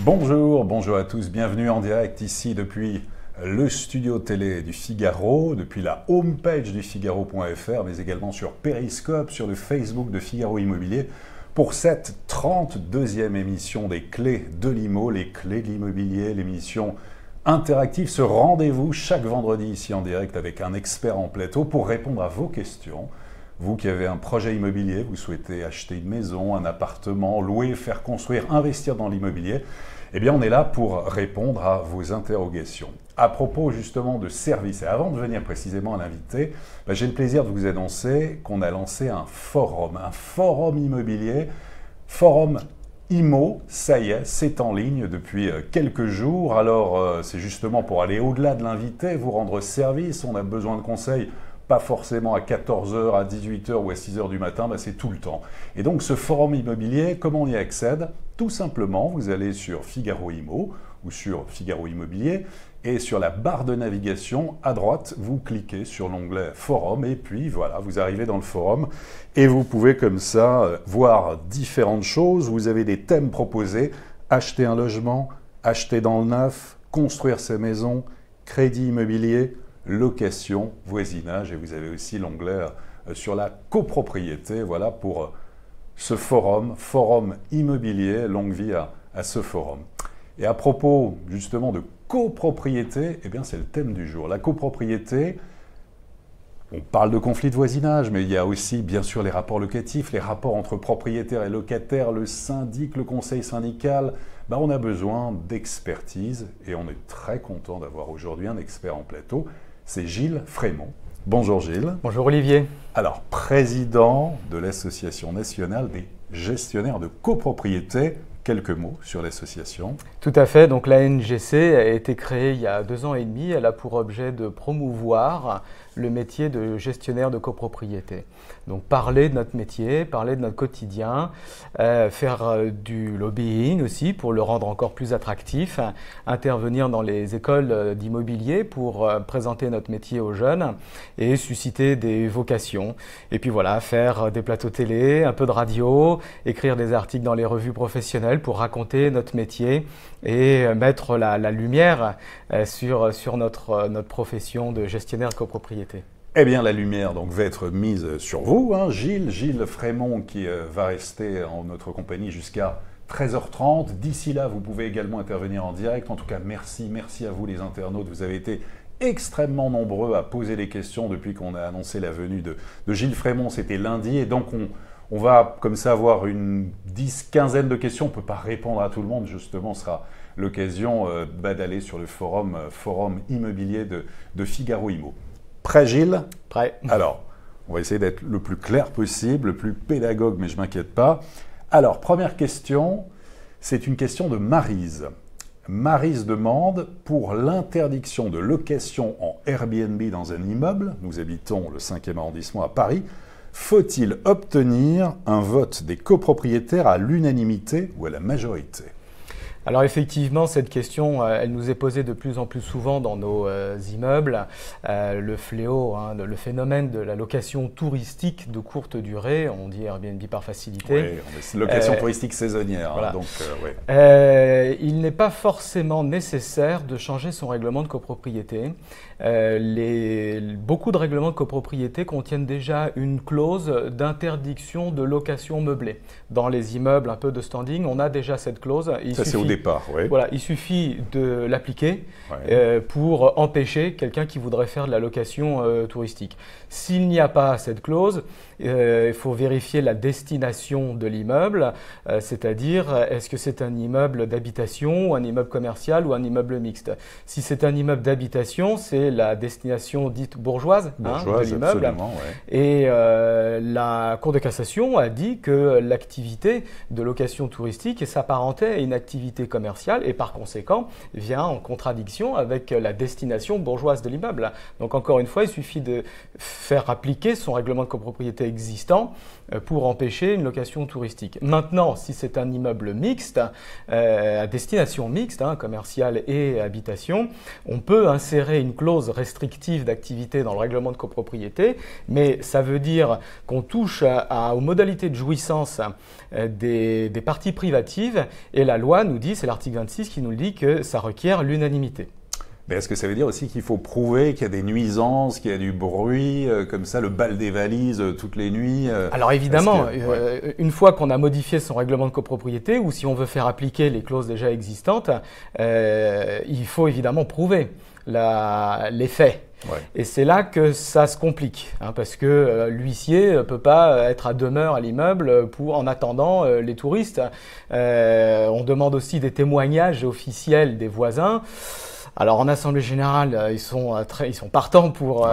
Bonjour à tous, bienvenue en direct ici depuis le studio télé du Figaro, depuis la homepage du Figaro.fr, mais également sur Periscope, sur le Facebook de Figaro Immobilier, pour cette 32e émission des Clés de l'Immo, les Clés de l'Immobilier, l'émission interactive, ce rendez-vous chaque vendredi ici en direct avec un expert en plateau pour répondre à vos questions. Vous qui avez un projet immobilier, vous souhaitez acheter une maison, un appartement, louer, faire construire, investir dans l'immobilier, eh bien on est là pour répondre à vos interrogations. À propos justement de services, et avant de venir précisément à l'invité, j'ai le plaisir de vous annoncer qu'on a lancé un forum immobilier, Forum Immo, ça y est, c'est en ligne depuis quelques jours. Alors c'est justement pour aller au-delà de l'invité, vous rendre service, on a besoin de conseils. Pas forcément à 14h, à 18h ou à 6h du matin, c'est tout le temps. Et donc ce forum immobilier, comment on y accède? Tout simplement, vous allez sur Figaro Immo ou sur Figaro Immobilier et sur la barre de navigation à droite, vous cliquez sur l'onglet forum et puis voilà, vous arrivez dans le forum et vous pouvez comme ça voir différentes choses. Vous avez des thèmes proposés, acheter un logement, acheter dans le neuf, construire sa maison, crédit immobilier, location, voisinage, et vous avez aussi l'onglet sur la copropriété, voilà pour ce forum immobilier, longue vie à ce forum. Et à propos justement de copropriété, eh bien c'est le thème du jour. La copropriété, on parle de conflit de voisinage, mais il y a aussi bien sûr les rapports locatifs, les rapports entre propriétaires et locataires, le syndic, le conseil syndical. On a besoin d'expertise et on est très content d'avoir aujourd'hui un expert en plateau. C'est Gilles Frémont. Bonjour Gilles. Bonjour Olivier. Alors, président de l'Association nationale des gestionnaires de copropriété. Quelques mots sur l'association. Tout à fait. Donc l'ANGC a été créée il y a 2 ans et demi. Elle a pour objet de promouvoir le métier de gestionnaire de copropriété. Donc parler de notre métier, parler de notre quotidien, faire du lobbying aussi pour le rendre encore plus attractif, intervenir dans les écoles d'immobilier pour présenter notre métier aux jeunes et susciter des vocations. Et puis voilà, faire des plateaux télé, un peu de radio, écrire des articles dans les revues professionnelles pour raconter notre métier et mettre la lumière sur notre profession de gestionnaire de copropriété. Eh bien, la lumière donc, va être mise sur vous, Gilles Frémont, qui va rester en notre compagnie jusqu'à 13h30. D'ici là, vous pouvez également intervenir en direct. En tout cas, merci à vous les internautes. Vous avez été extrêmement nombreux à poser des questions depuis qu'on a annoncé la venue de Gilles Frémont. C'était lundi et donc on va comme ça avoir une 10-15aine de questions. On ne peut pas répondre à tout le monde, justement, ce sera l'occasion d'aller sur le forum immobilier de Figaro Immo. Prêt Gilles? Prêt. Alors, on va essayer d'être le plus clair possible, le plus pédagogue, mais je ne m'inquiète pas. Alors, première question, c'est une question de Maryse. Maryse demande, pour l'interdiction de location en Airbnb dans un immeuble, nous habitons le 5e arrondissement à Paris, faut-il obtenir un vote des copropriétaires à l'unanimité ou à la majorité? Alors effectivement, cette question, elle nous est posée de plus en plus souvent dans nos immeubles. Le fléau, le phénomène de la location touristique de courte durée, on dit Airbnb par facilité. Oui, c'est location touristique saisonnière. Voilà. Oui. Il n'est pas forcément nécessaire de changer son règlement de copropriété. Beaucoup de règlements de copropriété contiennent déjà une clause d'interdiction de location meublée. Dans les immeubles un peu de standing, on a déjà cette clause. C'est au départ, oui. Voilà, il suffit de l'appliquer pour empêcher quelqu'un qui voudrait faire de la location touristique. S'il n'y a pas cette clause, il faut vérifier la destination de l'immeuble, c'est-à-dire est-ce que c'est un immeuble d'habitation ou un immeuble commercial ou un immeuble mixte. Si c'est un immeuble d'habitation, c'est la destination dite bourgeoise de l'immeuble. Ouais. Et la Cour de cassation a dit que l'activité de location touristique s'apparentait à une activité activité commerciale et par conséquent vient en contradiction avec la destination bourgeoise de l'immeuble. Donc encore une fois, il suffit de faire appliquer son règlement de copropriété existant pour empêcher une location touristique. Maintenant, si c'est un immeuble mixte, à destination mixte, commerciale et habitation, on peut insérer une clause restrictive d'activité dans le règlement de copropriété, mais ça veut dire qu'on touche aux modalités de jouissance des parties privatives et la loi nous dit, c'est l'article 26 qui nous le dit, que ça requiert l'unanimité. Mais est-ce que ça veut dire aussi qu'il faut prouver qu'il y a des nuisances, qu'il y a du bruit, comme ça, le bal des valises toutes les nuits Alors évidemment, une fois qu'on a modifié son règlement de copropriété, ou si on veut faire appliquer les clauses déjà existantes, il faut évidemment prouver les faits. Ouais. Et c'est là que ça se complique, parce que l'huissier ne peut pas être à demeure à l'immeuble en attendant les touristes. On demande aussi des témoignages officiels des voisins. Alors en assemblée générale, ils sont partants pour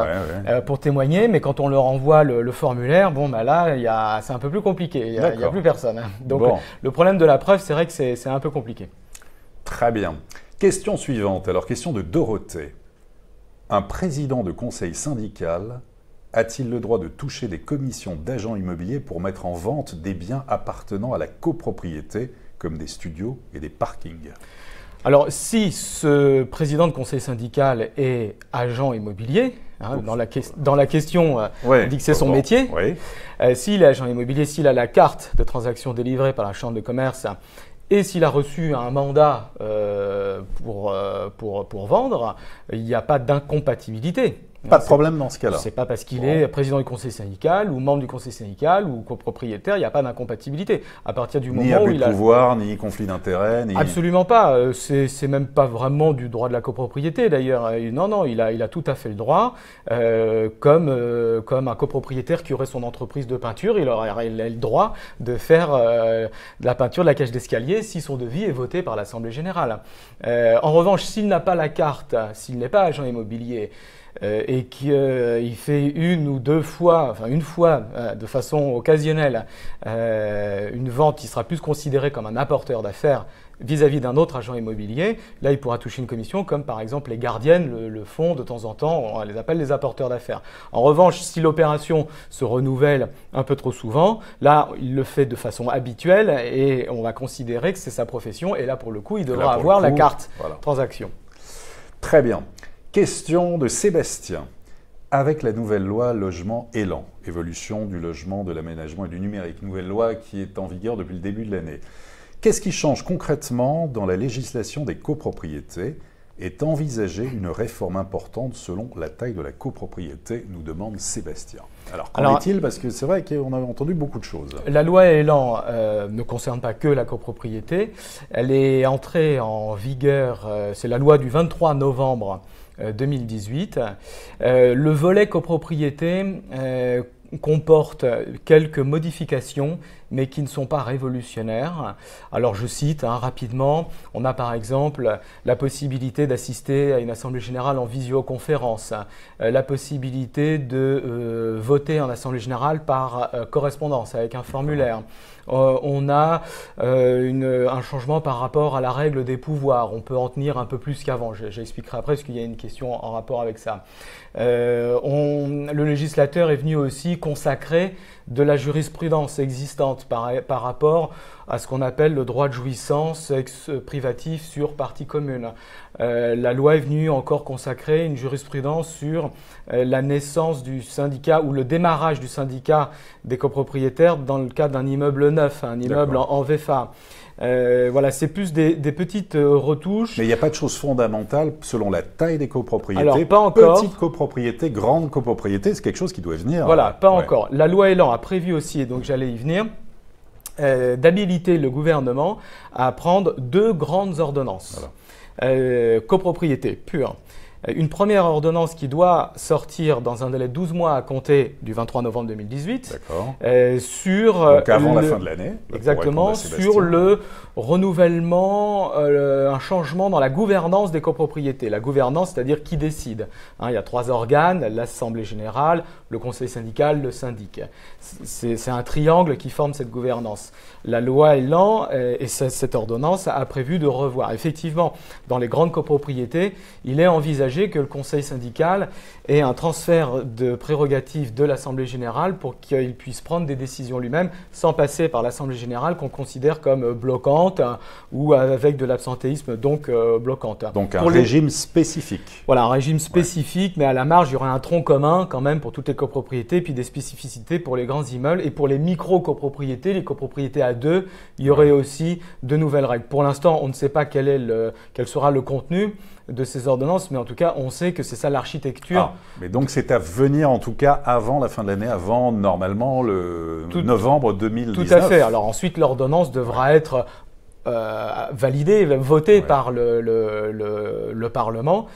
témoigner, mais quand on leur envoie le formulaire, bon bah là, c'est un peu plus compliqué, il n'y a plus personne. Donc le problème de la preuve, c'est vrai que c'est un peu compliqué. Très bien. Question suivante, alors question de Dorothée. Un président de conseil syndical a-t-il le droit de toucher des commissions d'agents immobiliers pour mettre en vente des biens appartenant à la copropriété, comme des studios et des parkings ? Alors, si ce président de conseil syndical est agent immobilier, dans la question, on dit que c'est son métier. Oui. S'il est agent immobilier, s'il a la carte de transaction délivrée par la chambre de commerce et s'il a reçu un mandat pour vendre, il n'y a pas d'incompatibilité. Pas de problème dans ce cas-là. C'est pas parce qu'il est président du conseil syndical ou membre du conseil syndical ou copropriétaire, il n'y a pas d'incompatibilité. À partir du moment où il a... Ni abus de pouvoir, ni conflit d'intérêt, ni... Absolument pas. C'est même pas vraiment du droit de la copropriété d'ailleurs. Non, il a tout à fait le droit. Comme un copropriétaire qui aurait son entreprise de peinture, il a le droit de faire de la peinture de la cage d'escalier si son devis est voté par l'Assemblée générale. En revanche, s'il n'a pas la carte, s'il n'est pas agent immobilier, et qu'il fait une fois de façon occasionnelle une vente qui sera plus considérée comme un apporteur d'affaires vis-à-vis d'un autre agent immobilier, là il pourra toucher une commission comme par exemple les gardiennes le font de temps en temps, on les appelle les apporteurs d'affaires. En revanche, si l'opération se renouvelle un peu trop souvent, là il le fait de façon habituelle et on va considérer que c'est sa profession et là pour le coup il devra avoir la carte transaction. Très bien. Question de Sébastien. Avec la nouvelle loi Logement Élan, évolution du logement, de l'aménagement et du numérique, nouvelle loi qui est en vigueur depuis le début de l'année, qu'est-ce qui change concrètement dans la législation des copropriétés? Est envisagée une réforme importante selon la taille de la copropriété, nous demande Sébastien. Alors, qu'en est-il? Parce que c'est vrai qu'on a entendu beaucoup de choses. La loi Élan ne concerne pas que la copropriété. Elle est entrée en vigueur, c'est la loi du 23 novembre 2018. Le volet copropriété comporte quelques modifications, mais qui ne sont pas révolutionnaires. Alors je cite rapidement, on a par exemple la possibilité d'assister à une assemblée générale en visioconférence, la possibilité de voter en assemblée générale par correspondance avec un formulaire. On a un changement par rapport à la règle des pouvoirs. On peut en tenir un peu plus qu'avant. J'expliquerai après parce qu'il y a une question en rapport avec ça. Le législateur est venu aussi consacrer de la jurisprudence existante par rapport à ce qu'on appelle le droit de jouissance privatif sur partie commune. La loi est venue encore consacrer une jurisprudence sur la naissance du syndicat ou le démarrage du syndicat des copropriétaires dans le cas d'un immeuble neuf, un immeuble en VFA. Voilà, c'est plus des petites retouches. Mais il n'y a pas de choses fondamentales selon la taille des copropriétés. Alors, pas encore. Petite copropriété, grande copropriété, c'est quelque chose qui doit venir. Voilà, pas encore. La loi Élan a prévu aussi, et donc j'allais y venir, d'habiliter le gouvernement à prendre 2 grandes ordonnances. Voilà. Copropriété pure. Une première ordonnance qui doit sortir dans un délai de 12 mois à compter du 23 novembre 2018 sur donc avant la fin de l'année. Exactement, sur le renouvellement, un changement dans la gouvernance des copropriétés. La gouvernance, c'est-à-dire qui décide. Il y a 3 organes, l'Assemblée générale, le conseil syndical, le syndic. C'est un triangle qui forme cette gouvernance. La loi Elan et cette ordonnance a prévu de revoir. Effectivement, dans les grandes copropriétés, il est envisagé que le conseil syndical ait un transfert de prérogatives de l'Assemblée générale pour qu'il puisse prendre des décisions lui-même sans passer par l'Assemblée générale qu'on considère comme bloquante ou avec de l'absentéisme donc bloquante. Donc un régime spécifique. Voilà, un régime spécifique, mais à la marge, il y aura un tronc commun quand même pour toutes les copropriétés, puis des spécificités pour les grands immeubles et pour les micro-copropriétés, les copropriétés à 2, il y aurait aussi de nouvelles règles. Pour l'instant, on ne sait pas quel sera le contenu de ces ordonnances, mais en tout cas, on sait que c'est ça l'architecture. Mais donc, c'est à venir en tout cas avant la fin de l'année, avant normalement le novembre 2019. Tout à fait. Alors ensuite, l'ordonnance devra être validée, votée par le Parlement.